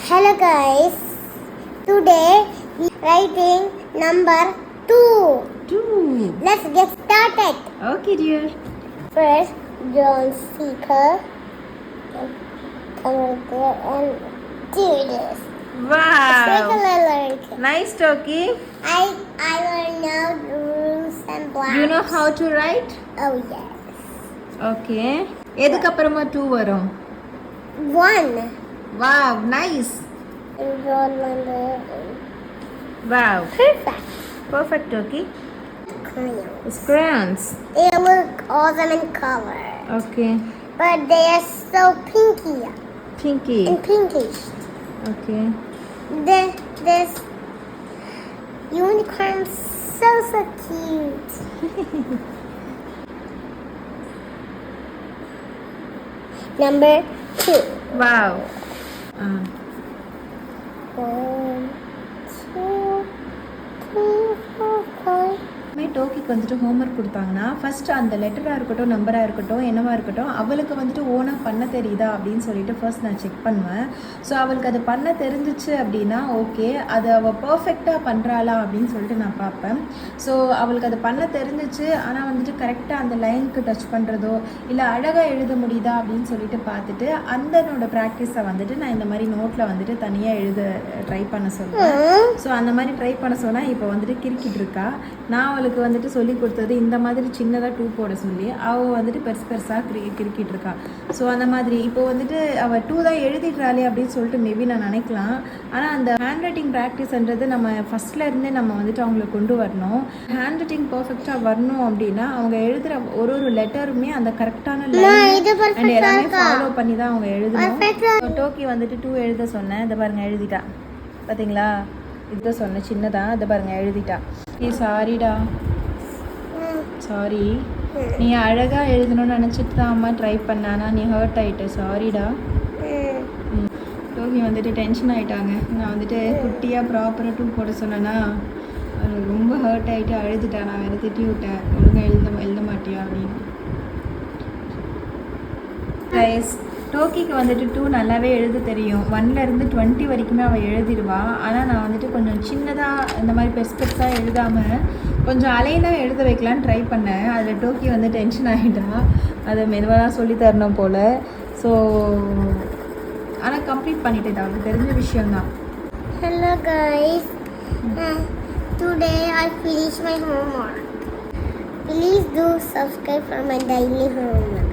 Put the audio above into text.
Hello guys, today we writing number 2. 2. Let's get started. Okay, dear. First, John Seeker. Come right there and do this. Wow. Learn. Nice, Toki. I learn now the rules and blocks. You know how to write? Oh yes. Okay. எதுக்கு அப்புறமா 2 வரும்? 1. Wow, nice. And draw number. Wow. Perfect. Perfect, Toki. Crayons. It's crayons. They look awesome in color, Okay. but they are so pinky Pinky. and pinkish. Okay. This unicorn so cute. Number 2. Wow. 1, 2, 3, 4, 5. டோக்கிக்கு வந்துட்டு homework கொடுத்தாங்கன்னா first அந்த லெட்டராக இருக்கட்டும் நம்பராக இருக்கட்டும் என்னவா இருக்கட்டும் அவளுக்கு வந்துட்டு ஓனாக பண்ண தெரியுதா அப்படின்னு சொல்லிட்டு ஃபர்ஸ்ட் நான் செக் பண்ணுவேன். ஸோ அவளுக்கு அது பண்ண தெரிஞ்சிச்சு அப்படின்னா ஓகே, அது அவள் பர்ஃபெக்டாக பண்ணுறாளா அப்படின்னு சொல்லிட்டு நான் பார்ப்பேன். ஸோ அவளுக்கு அது பண்ண தெரிஞ்சிச்சு, ஆனால் வந்துட்டு கரெக்டாக அந்த லைனுக்கு டச் பண்ணுறதோ இல்லை அழகாக எழுத முடியுதா அப்படின்னு சொல்லிட்டு பார்த்துட்டு அந்தனோட ப்ராக்டிஸை வந்துட்டு நான் இந்த மாதிரி நோட்டில் வந்துட்டு தனியாக எழுத ட்ரை பண்ண சொல்லுவேன். ஸோ அந்த மாதிரி ட்ரை பண்ண சொன்னால் இப்போ வந்துட்டு கிறுக்கிட்டு இருக்கா. நான் அவளுக்கு வந்துட்டு சொல்லி கொடுத்தது இந்த மாதிரி சின்னதாக 2 போட சொல்லி அவள் வந்துட்டு பெருசாக கிறுக்கிட்டு இருக்கா. ஸோ அந்த மாதிரி இப்போ வந்துட்டு அவள் 2 தான் எழுதிடுறாளே அப்படின்னு சொல்லிட்டு மேபி நான் நினைக்கலாம். ஆனால் அந்த ஹேண்ட் ரைட்டிங் ப்ராக்டிஸ்ன்றது நம்ம ஃபஸ்ட்லேருந்தே நம்ம வந்துட்டு அவங்களுக்கு கொண்டு வரணும். ஹேண்ட் ரைட்டிங் பர்ஃபெக்டாக வரணும் அப்படின்னா அவங்க எழுதுகிற ஒரு லெட்டருமே அந்த கரெக்டான அண்ட் எல்லாமே ஃபாலோ பண்ணி தான் அவங்க எழுதணும். டோக்கி வந்துட்டு 2 எழுத சொன்னேன், இதை பாருங்க எழுதிட்டா. பார்த்தீங்களா, இதுதான் சொன்னேன் சின்னதாக, இதை பாருங்க எழுதிட்டா. சாரிடா, சாரி, நீ அழகாக எழுதணும்னு நினச்சிட்டு தான் அம்மா ட்ரை பண்ணானா நீ ஹர்ட் ஆகிட்ட, சாரிடா. டோக்கி வந்துட்டு டென்ஷன் ஆகிட்டாங்க. நான் வந்துட்டு குட்டியாக ப்ராப்பராக 2 போட சொன்னேன்னா ரொம்ப ஹர்ட் ஆகிட்டு அழுதுட்டா. நான் வேறு திட்டி விட்டேன், ஒழுங்காக எழுத மாட்டியா அப்படின்னு. கைஸ், டோக்கிக்கு வந்துட்டு 2 நல்லாவே எழுத தெரியும். 1லேருந்து 20 வரைக்குமே அவள் எழுதிடுவா. ஆனால் நான் வந்துட்டு கொஞ்சம் சின்னதாக இந்த மாதிரி பெருசாக எழுதாமல் கொஞ்சம் அலைனாக எழுத வைக்கலான்னு ட்ரை பண்ணேன். அதில் டோக்கி வந்து டென்ஷன் ஆகிட்டா. அதை மெதுவாக தான் சொல்லி தரணும் போல். ஸோ ஆனால் கம்ப்ளீட் பண்ணிட்டேன், அவளுக்கு தெரிஞ்ச விஷயம்தான். Hello guys. Today I finished my homework. Please do subscribe for my daily homework.